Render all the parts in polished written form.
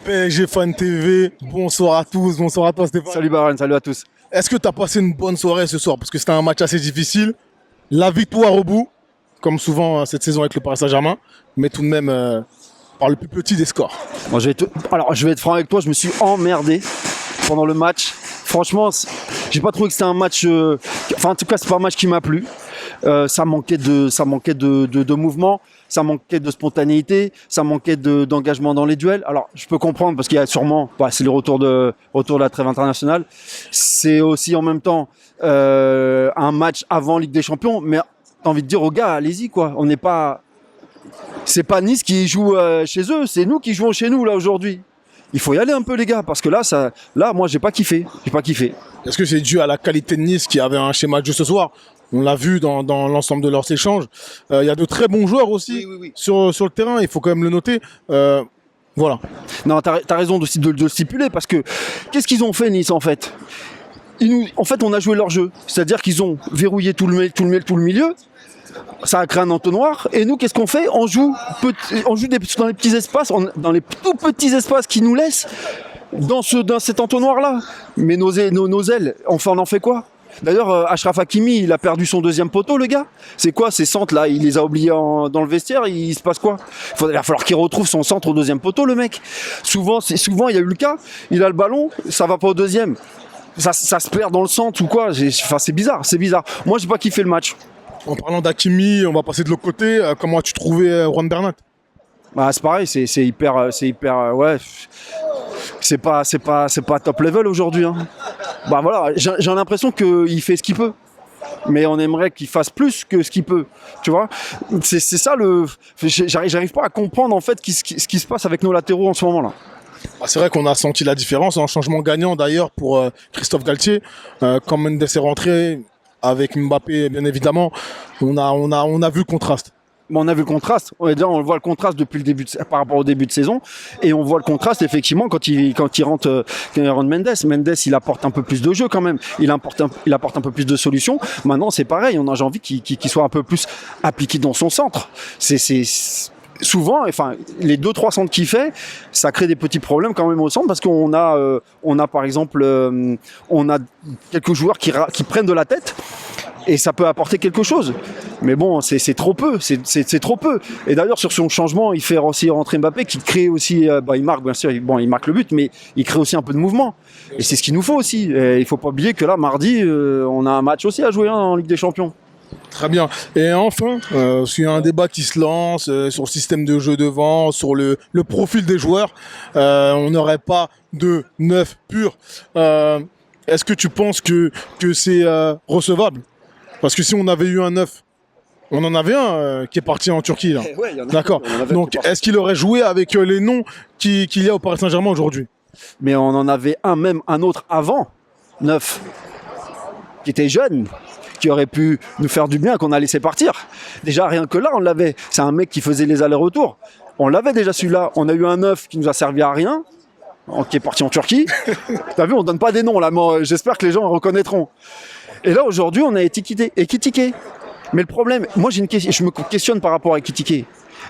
PSG Fan TV, bonsoir à tous, bonsoir à toi Stéphane. Salut Baran, salut à tous. Est-ce que tu as passé une bonne soirée ce soir? Parce que c'était un match assez difficile. La victoire au bout, comme souvent cette saison avec le Paris Saint-Germain, mais tout de même par le plus petit des scores. Bon, Alors, je vais être franc avec toi, je me suis emmerdé pendant le match. Franchement, j'ai pas trouvé que c'était un match. Enfin, en tout cas, c'est pas un match qui m'a plu. Ça manquait de mouvement, ça manquait de spontanéité, ça manquait d'engagement dans les duels. Alors, je peux comprendre parce qu'il y a sûrement, c'est le retour de la trêve internationale. C'est aussi en même temps un match avant Ligue des Champions, mais t'as envie de dire aux gars, allez-y quoi. On n'est pas, c'est pas Nice qui joue chez eux, c'est nous qui jouons chez nous là aujourd'hui. Il faut y aller un peu les gars, parce que là, moi j'ai pas kiffé. Est-ce que c'est dû à la qualité de Nice qui avait un schéma de jeu ce soir? On l'a vu dans l'ensemble de leurs échanges. Il y a de très bons joueurs aussi oui. sur le terrain, il faut quand même le noter. Voilà. Non, t'as raison de le stipuler, parce que qu'est-ce qu'ils ont fait Nice en fait? En fait, on a joué leur jeu, c'est-à-dire qu'ils ont verrouillé tout le milieu. Ça a créé un entonnoir, et nous, qu'est-ce qu'on fait? On joue dans les petits espaces, dans les tout petits espaces qui nous laissent dans cet entonnoir-là. Mais nos ailes, enfin, on en fait quoi? D'ailleurs, Achraf Hakimi, il a perdu son deuxième poteau, le gars. C'est quoi ces centres là? Il les a oubliés dans le vestiaire. Il se passe quoi? Il va falloir qu'il retrouve son centre au deuxième poteau, le mec. Souvent, il y a eu le cas. Il a le ballon, ça va pas au deuxième. Ça se perd dans le centre ou quoi? C'est bizarre. Moi, j'ai pas kiffé le match. En parlant d'Hakimi, on va passer de l'autre côté. Comment as-tu trouvé Juan Bernat? C'est pareil, c'est hyper, ouais. C'est pas top level aujourd'hui. Hein. Voilà, j'ai l'impression qu'il fait ce qu'il peut. Mais on aimerait qu'il fasse plus que ce qu'il peut. Tu vois, c'est ça j'arrive pas à comprendre en fait ce qui se passe avec nos latéraux en ce moment-là. C'est vrai qu'on a senti la différence, un changement gagnant d'ailleurs pour Christophe Galtier. Quand Mendes est rentré avec Mbappé, bien évidemment, on a vu le contraste. On a vu le contraste. On voit le contraste depuis par rapport au début de saison, et on voit le contraste effectivement quand il rentre Mendes. Mendes, il apporte un peu plus de jeu quand même. Il apporte un peu plus de solutions. Maintenant, c'est pareil. J'ai envie qu'il soit un peu plus appliqué dans son centre. C'est souvent, enfin, les 2-3 centres qu'il fait, ça crée des petits problèmes quand même au centre, parce qu'on a par exemple, on a quelques joueurs qui prennent de la tête. Et ça peut apporter quelque chose. Mais bon, c'est trop peu. C'est trop peu. Et d'ailleurs, sur son changement, il fait aussi rentrer Mbappé, qui crée aussi... il marque, bien sûr, il marque le but, mais il crée aussi un peu de mouvement. Et c'est ce qu'il nous faut aussi. Et il ne faut pas oublier que là, mardi, on a un match aussi à jouer en Ligue des Champions. Très bien. Et enfin, il y a un débat qui se lance sur le système de jeu devant, sur le profil des joueurs. On n'aurait pas de neuf pur. Est-ce que tu penses que c'est recevable? Parce que si on avait eu un 9, on en avait un qui est parti en Turquie. Là. Ouais, d'accord. Donc, est-ce qu'il aurait joué avec les noms qu'il y a au Paris Saint-Germain aujourd'hui? Mais on en avait un autre avant, 9, qui était jeune, qui aurait pu nous faire du bien, qu'on a laissé partir. Déjà, rien que là, on l'avait. C'est un mec qui faisait les allers-retours. On l'avait déjà celui-là. On a eu un 9 qui nous a servi à rien, qui est parti en Turquie. T'as vu, on donne pas des noms là, mais j'espère que les gens reconnaîtront. Et là, aujourd'hui, on a étiqueté. Mais le problème, moi, je me questionne par rapport à Ekitike.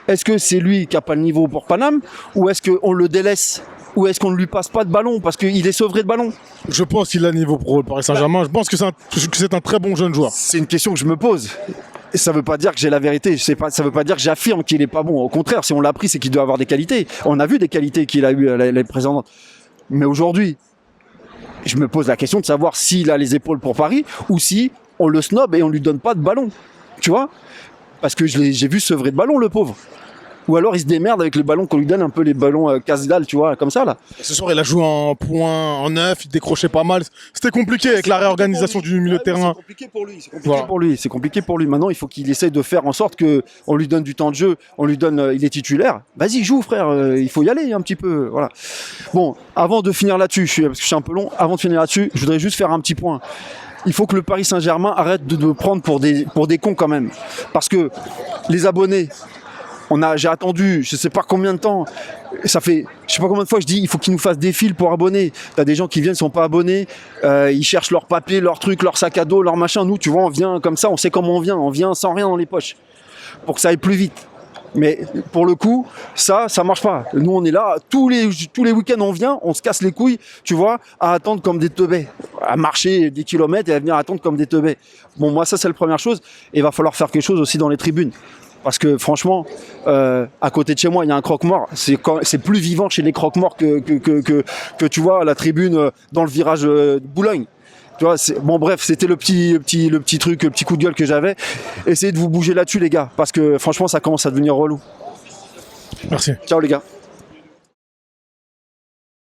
Est-ce que c'est lui qui n'a pas le niveau pour Paname, ou est-ce qu'on le délaisse, ou est-ce qu'on ne lui passe pas de ballon parce qu'il est sevré de ballon? Je pense qu'il a le niveau pour le Paris Saint-Germain. Je pense que c'est un très bon jeune joueur. C'est une question que je me pose. Et ça ne veut pas dire que j'ai la vérité. Ça ne veut pas dire que j'affirme qu'il n'est pas bon. Au contraire, si on l'a pris, c'est qu'il doit avoir des qualités. On a vu des qualités qu'il a eues l'année précédente. Mais aujourd'hui, je me pose la question de savoir s'il a les épaules pour Paris, ou si on le snob et on lui donne pas de ballon. Tu vois? Parce que j'ai vu sevrer de ballon, le pauvre. Ou alors il se démerde avec les ballons qu'on lui donne, un peu les ballons casse-dalle, tu vois, comme ça là. Ce soir, il a joué en point, en 9, il décrochait pas mal. C'était compliqué avec la réorganisation du milieu de terrain. C'est compliqué pour lui. Maintenant, il faut qu'il essaye de faire en sorte qu'on lui donne du temps de jeu, il est titulaire. Vas-y, joue frère, il faut y aller un petit peu. Voilà. Bon, avant de finir là-dessus, parce que je suis un peu long, avant de finir là-dessus, je voudrais juste faire un petit point. Il faut que le Paris Saint-Germain arrête de nous prendre pour des cons quand même. Parce que les abonnés, j'ai attendu, je sais pas combien de temps. Ça fait, je sais pas combien de fois je dis, il faut qu'ils nous fassent des fils pour abonner. T'as des gens qui viennent, sont pas abonnés, ils cherchent leurs papiers, leurs trucs, leurs sacs à dos, leurs machins. Nous, tu vois, on vient comme ça, on sait comment on vient sans rien dans les poches, pour que ça aille plus vite. Mais pour le coup, ça marche pas. Nous, on est là, tous les week-ends, on vient, on se casse les couilles, tu vois, à attendre comme des teubés, à marcher 10 kilomètres et à venir attendre comme des teubés. Bon, moi, ça, c'est la première chose. Et il va falloir faire quelque chose aussi dans les tribunes. Parce que franchement, à côté de chez moi, il y a un croque-mort. C'est plus vivant chez les croque-morts que tu vois, la tribune dans le virage de Boulogne. Tu vois, bon bref, c'était le petit truc, le petit coup de gueule que j'avais. Essayez de vous bouger là-dessus, les gars, parce que franchement, ça commence à devenir relou. Merci. Ciao, les gars.